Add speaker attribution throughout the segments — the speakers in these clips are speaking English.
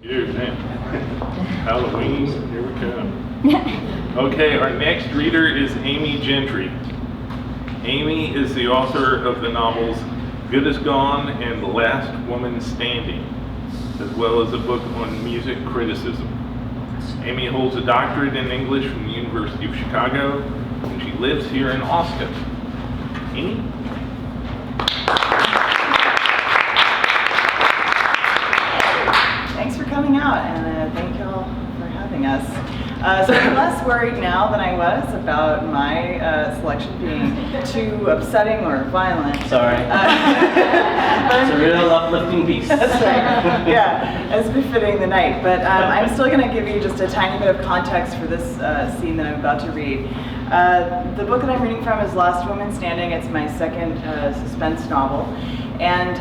Speaker 1: Dude, man. Halloween, here we come. Okay, our next reader is Amy Gentry. Amy is the author of the novels Good Is Gone and The Last Woman Standing, as well as a book on music criticism. Amy holds a doctorate in English from the University of Chicago, and she lives here in Austin. Amy?
Speaker 2: Thanks for coming out, and thank you all for having us. So I'm less worried now than I was about my selection being too upsetting or violent.
Speaker 3: Sorry. It's a real uplifting piece.
Speaker 2: That's right. Yeah, as befitting the night. But I'm still going to give you just a tiny bit of context for this scene that I'm about to read. The book that I'm reading from is Last Woman Standing. It's my second suspense novel. And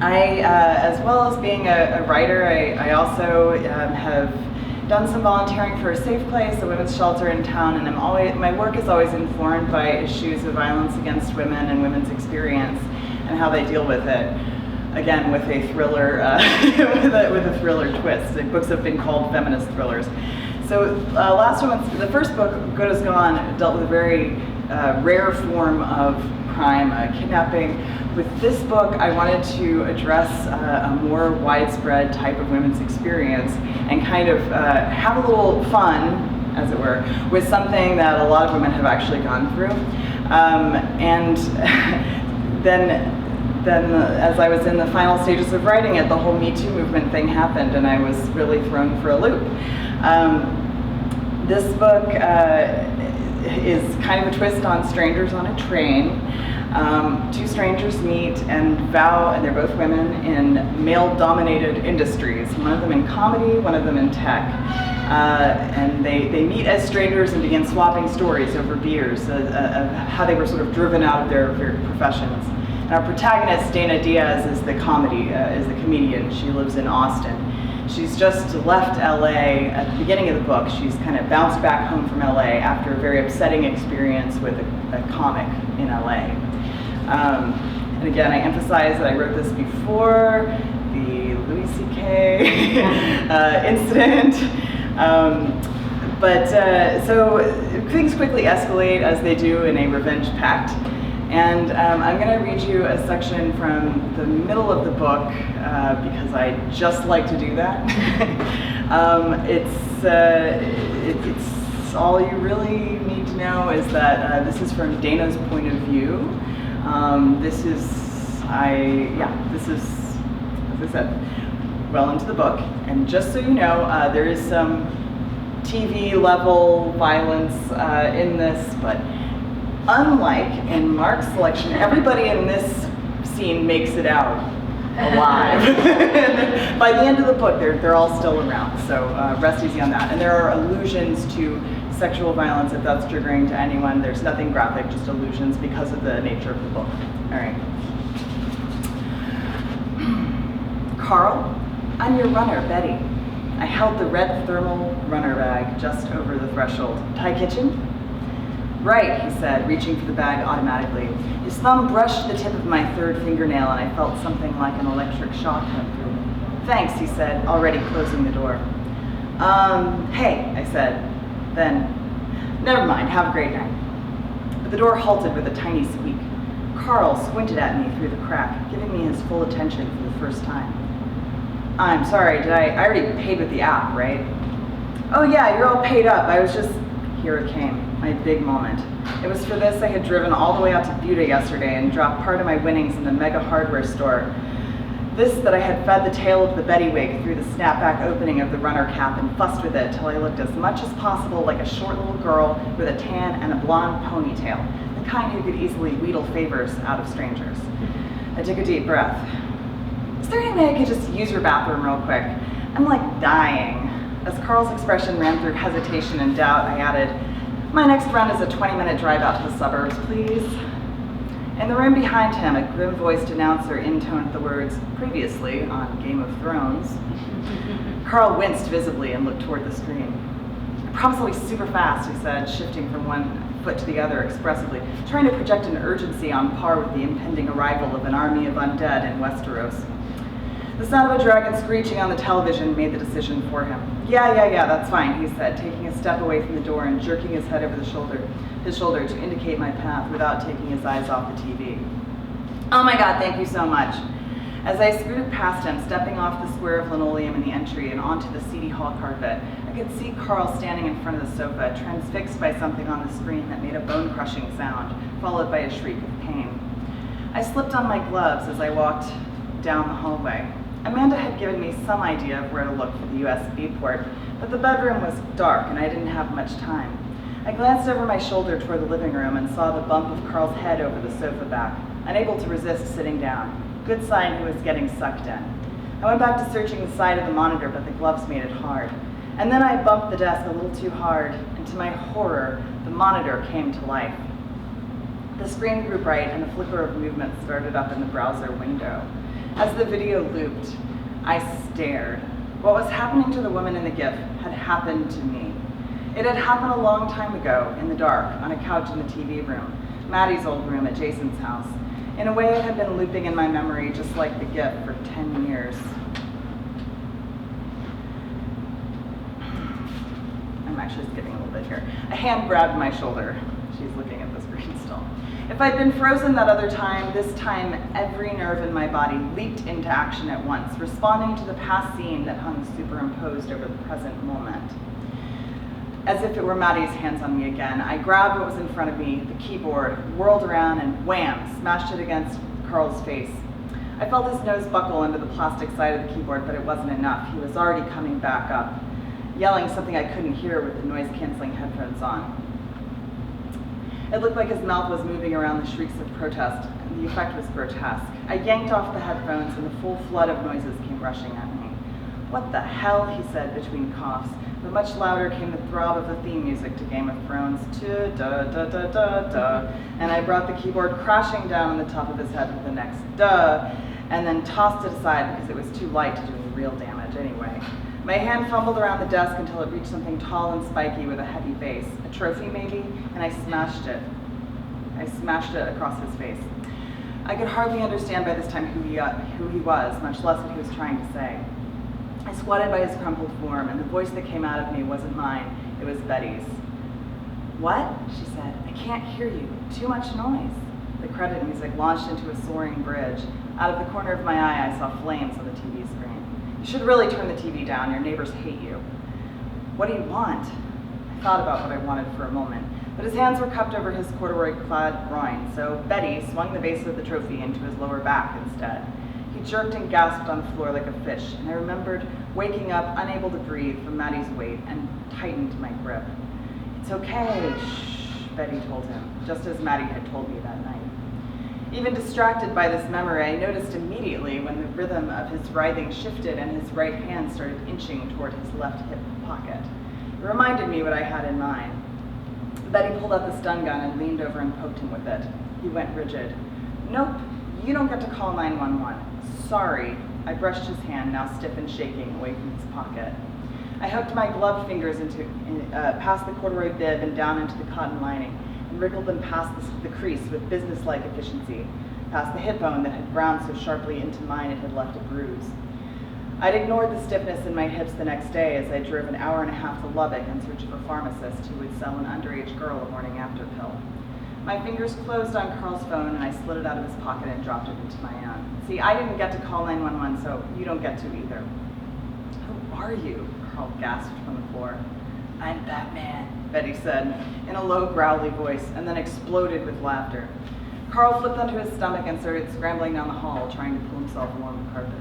Speaker 2: as well as being a writer, I also have done some volunteering for a safe place, a women's shelter in town, and my work is always informed by issues of violence against women and women's experience and how they deal with it. Again, with a thriller, with a thriller twist. The books have been called feminist thrillers. So, the first book, Good Is Gone, dealt with a very rare form of crime, kidnapping. With this book, I wanted to address a more widespread type of women's experience and kind of have a little fun, as it were, with something that a lot of women have actually gone through. And then as I was in the final stages of writing it, the whole Me Too movement thing happened, and I was really thrown for a loop. This book is kind of a twist on strangers on a train. Two strangers meet and vow, and they're both women in male-dominated industries. One of them in comedy, one of them in tech. And they meet as strangers and begin swapping stories over beers of how they were sort of driven out of their professions. And our protagonist, Dana Diaz, is the comedian. She lives in Austin. She's just left LA at the beginning of the book. She's kind of bounced back home from LA after a very upsetting experience with a comic in LA. And again, I emphasize that I wrote this before the Louis C.K. incident. So things quickly escalate, as they do in a revenge pact. And I'm going to read you a section from the middle of the book because I just like to do that. It's all you really need to know is that this is from Dana's point of view. This is, as I said, well into the book. And just so you know, there is some TV level violence in this, but unlike in Mark's selection, everybody in this scene makes it out alive. By the end of the book, they're all still around, so rest easy on that. And there are allusions to sexual violence, if that's triggering to anyone. There's nothing graphic, just allusions because of the nature of the book. All right. Carl, I'm your runner, Betty. I held the red thermal runner bag just over the threshold. Thai kitchen? Right, he said, reaching for the bag automatically. His thumb brushed the tip of my third fingernail, and I felt something like an electric shock come through me. Thanks, he said, already closing the door. Hey, I said. Then, never mind, have a great night. But the door halted with a tiny squeak. Carl squinted at me through the crack, giving me his full attention for the first time. I'm sorry, I already paid with the app, right? Oh yeah, you're all paid up. I was just... Here it came, my big moment. It was for this I had driven all the way out to Buda yesterday and dropped part of my winnings in the mega hardware store. This that I had fed the tail of the Betty wig through the snapback opening of the runner cap and fussed with it till I looked as much as possible like a short little girl with a tan and a blonde ponytail, the kind who could easily wheedle favors out of strangers. I took a deep breath. Is there any way I could just use your bathroom real quick? I'm like dying. As Carl's expression ran through hesitation and doubt, I added, my next run is a 20-minute drive out to the suburbs, please. In the room behind him, a grim-voiced announcer intoned the words, previously on Game of Thrones. Carl winced visibly and looked toward the screen. I promise I'll be super fast, he said, shifting from one foot to the other expressively, trying to project an urgency on par with the impending arrival of an army of undead in Westeros. The sound of a dragon screeching on the television made the decision for him. Yeah, that's fine, he said, taking a step away from the door and jerking his head over his shoulder to indicate my path without taking his eyes off the TV. Oh my God, thank you so much. As I scooted past him, stepping off the square of linoleum in the entry and onto the seedy hall carpet, I could see Carl standing in front of the sofa, transfixed by something on the screen that made a bone-crushing sound, followed by a shriek of pain. I slipped on my gloves as I walked down the hallway. Amanda had given me some idea of where to look for the USB port, but the bedroom was dark and I didn't have much time. I glanced over my shoulder toward the living room and saw the bump of Carl's head over the sofa back, unable to resist sitting down. Good sign he was getting sucked in. I went back to searching the side of the monitor, but the gloves made it hard. And then I bumped the desk a little too hard, and to my horror, the monitor came to life. The screen grew bright and a flicker of movement started up in the browser window. As the video looped, I stared. What was happening to the woman in the GIF had happened to me. It had happened a long time ago, in the dark, on a couch in the TV room, Maddie's old room at Jason's house. In a way, it had been looping in my memory just like the GIF for 10 years. I'm actually skipping a little bit here. A hand grabbed my shoulder. She's looking at the screen still. If I'd been frozen that other time, this time every nerve in my body leaped into action at once, responding to the past scene that hung superimposed over the present moment. As if it were Maddie's hands on me again, I grabbed what was in front of me, the keyboard, whirled around and wham, smashed it against Carl's face. I felt his nose buckle into the plastic side of the keyboard, but it wasn't enough. He was already coming back up, yelling something I couldn't hear with the noise-canceling headphones on. It looked like his mouth was moving around the shrieks of protest, and the effect was grotesque. I yanked off the headphones, and the full flood of noises came rushing at me. What the hell, he said between coughs, but much louder came the throb of the theme music to Game of Thrones, da-da-da-da-da, and I brought the keyboard crashing down on the top of his head with the next duh, and then tossed it aside because it was too light to do any real damage anyway. My hand fumbled around the desk until it reached something tall and spiky with a heavy base, a trophy maybe, and I smashed it. I smashed it across his face. I could hardly understand by this time who he was, much less what he was trying to say. I squatted by his crumpled form, and the voice that came out of me wasn't mine, it was Betty's. What? She said. I can't hear you. Too much noise. The credit music launched into a soaring bridge. Out of the corner of my eye, I saw flames on the TV screen. You should really turn the TV down. Your neighbors hate you. What do you want? I thought about what I wanted for a moment, but his hands were cupped over his corduroy-clad groin, so Betty swung the base of the trophy into his lower back instead. He jerked and gasped on the floor like a fish, and I remembered waking up, unable to breathe from Maddie's weight, and tightened my grip. It's okay, shh, Betty told him, just as Maddie had told me that night. Even distracted by this memory, I noticed immediately when the rhythm of his writhing shifted and his right hand started inching toward his left hip pocket. It reminded me what I had in mind. Betty pulled out the stun gun and leaned over and poked him with it. He went rigid. Nope, you don't get to call 911. Sorry. I brushed his hand, now stiff and shaking, away from his pocket. I hooked my gloved fingers past the corduroy bib and down into the cotton lining, and wriggled them past the crease with businesslike efficiency, past the hip bone that had ground so sharply into mine it had left a bruise. I'd ignored the stiffness in my hips the next day as I drove an hour and a half to Lubbock in search of a pharmacist who would sell an underage girl a morning after pill. My fingers closed on Carl's phone and I slid it out of his pocket and dropped it into my own. See, I didn't get to call 911, so you don't get to either. Who are you? Carl gasped from the floor. I'm Batman, Betty said, in a low, growly voice, and then exploded with laughter. Carl flipped onto his stomach and started scrambling down the hall, trying to pull himself along the carpet.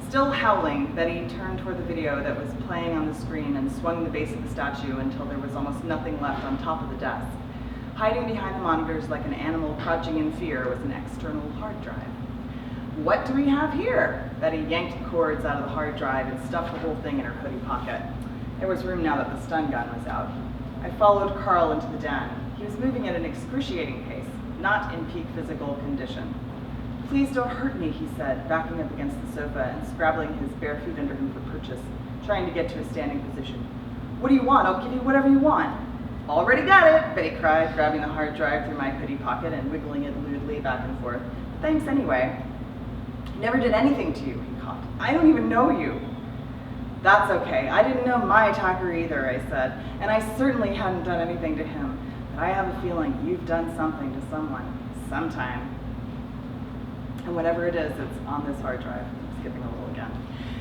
Speaker 2: Still howling, Betty turned toward the video that was playing on the screen and swung the base of the statue until there was almost nothing left on top of the desk. Hiding behind the monitors like an animal crouching in fear was an external hard drive. What do we have here? Betty yanked the cords out of the hard drive and stuffed the whole thing in her hoodie pocket. There was room now that the stun gun was out. I followed Carl into the den. He was moving at an excruciating pace, not in peak physical condition. Please don't hurt me, he said, backing up against the sofa and scrabbling his bare feet under him for purchase, trying to get to a standing position. What do you want? I'll give you whatever you want. Already got it, Betty cried, grabbing the hard drive through my hoodie pocket and wiggling it lewdly back and forth. Thanks anyway. Never did anything to you, he scoffed. I don't even know you. That's okay. I didn't know my attacker either, I said, and I certainly hadn't done anything to him. But I have a feeling you've done something to someone, sometime. And whatever it is, it's on this hard drive. I'm skipping a little again.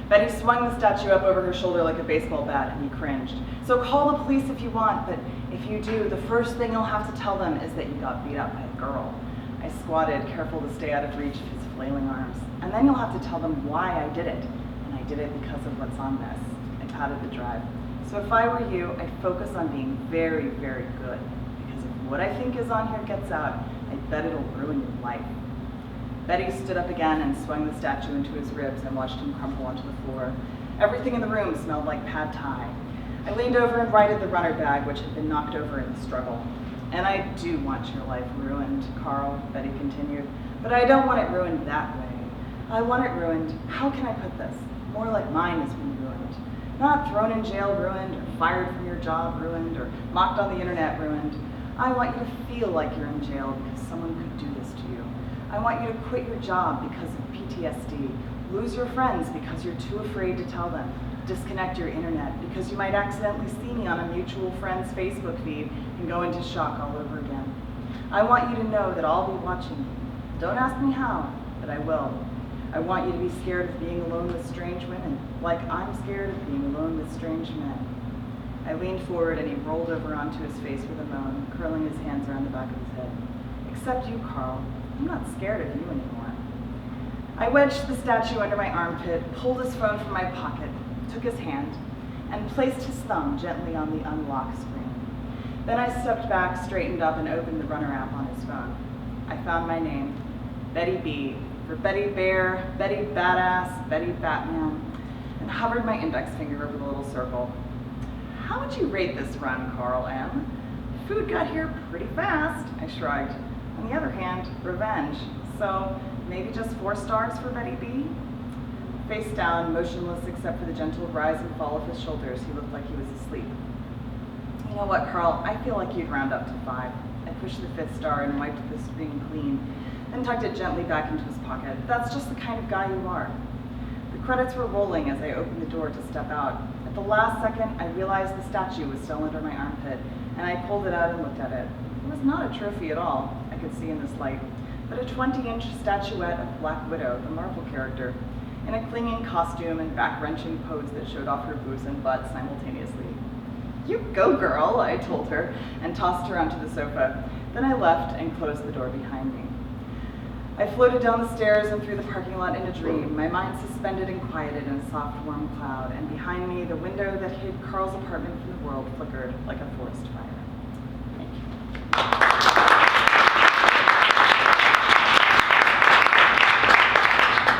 Speaker 2: Betty swung the statue up over her shoulder like a baseball bat, and he cringed. So call the police if you want, but if you do, the first thing you'll have to tell them is that you got beat up by a girl. I squatted, careful to stay out of reach of his flailing arms. And then you'll have to tell them why I did it. And I did it because of what's on this. I patted the drive. So if I were you, I'd focus on being very, very good. Because if what I think is on here gets out, I bet it'll ruin your life. Betty stood up again and swung the statue into his ribs and watched him crumple onto the floor. Everything in the room smelled like pad thai. I leaned over and righted the runner bag, which had been knocked over in the struggle. And I do want your life ruined, Carl, Betty continued, but I don't want it ruined that way. I want it ruined, how can I put this? More like mine has been ruined. Not thrown in jail ruined, or fired from your job ruined, or mocked on the internet ruined. I want you to feel like you're in jail because someone could do this to you. I want you to quit your job because of PTSD, lose your friends because you're too afraid to tell them, disconnect your internet because you might accidentally see me on a mutual friend's Facebook feed and go into shock all over again. I want you to know that I'll be watching you. Don't ask me how, but I will. I want you to be scared of being alone with strange women, like I'm scared of being alone with strange men. I leaned forward and he rolled over onto his face with a moan, curling his hands around the back of his head. Except you, Carl. I'm not scared of you anymore. I wedged the statue under my armpit, pulled his phone from my pocket, took his hand, and placed his thumb gently on the unlock screen. Then I stepped back, straightened up, and opened the runner app on his phone. I found my name, Betty B, for Betty Bear, Betty Badass, Betty Batman, and hovered my index finger over the little circle. How would you rate this run, Carl M? Food got here pretty fast, I shrugged. On the other hand, revenge. So maybe just 4 stars for Betty B? Face down, motionless except for the gentle rise and fall of his shoulders, he looked like he was asleep. You know what, Carl? I feel like you'd round up to 5. I pushed the 5th star and wiped the screen clean, then tucked it gently back into his pocket. That's just the kind of guy you are. The credits were rolling as I opened the door to step out. At the last second, I realized the statue was still under my armpit, and I pulled it out and looked at it. It was not a trophy at all, I could see in this light, but a 20-inch statuette of Black Widow, the Marvel character, in a clinging costume and back-wrenching pose that showed off her boobs and butt simultaneously. You go, girl, I told her, and tossed her onto the sofa. Then I left and closed the door behind me. I floated down the stairs and through the parking lot in a dream, my mind suspended and quieted in a soft, warm cloud, and behind me, the window that hid Carl's apartment from the world flickered like a forest fire.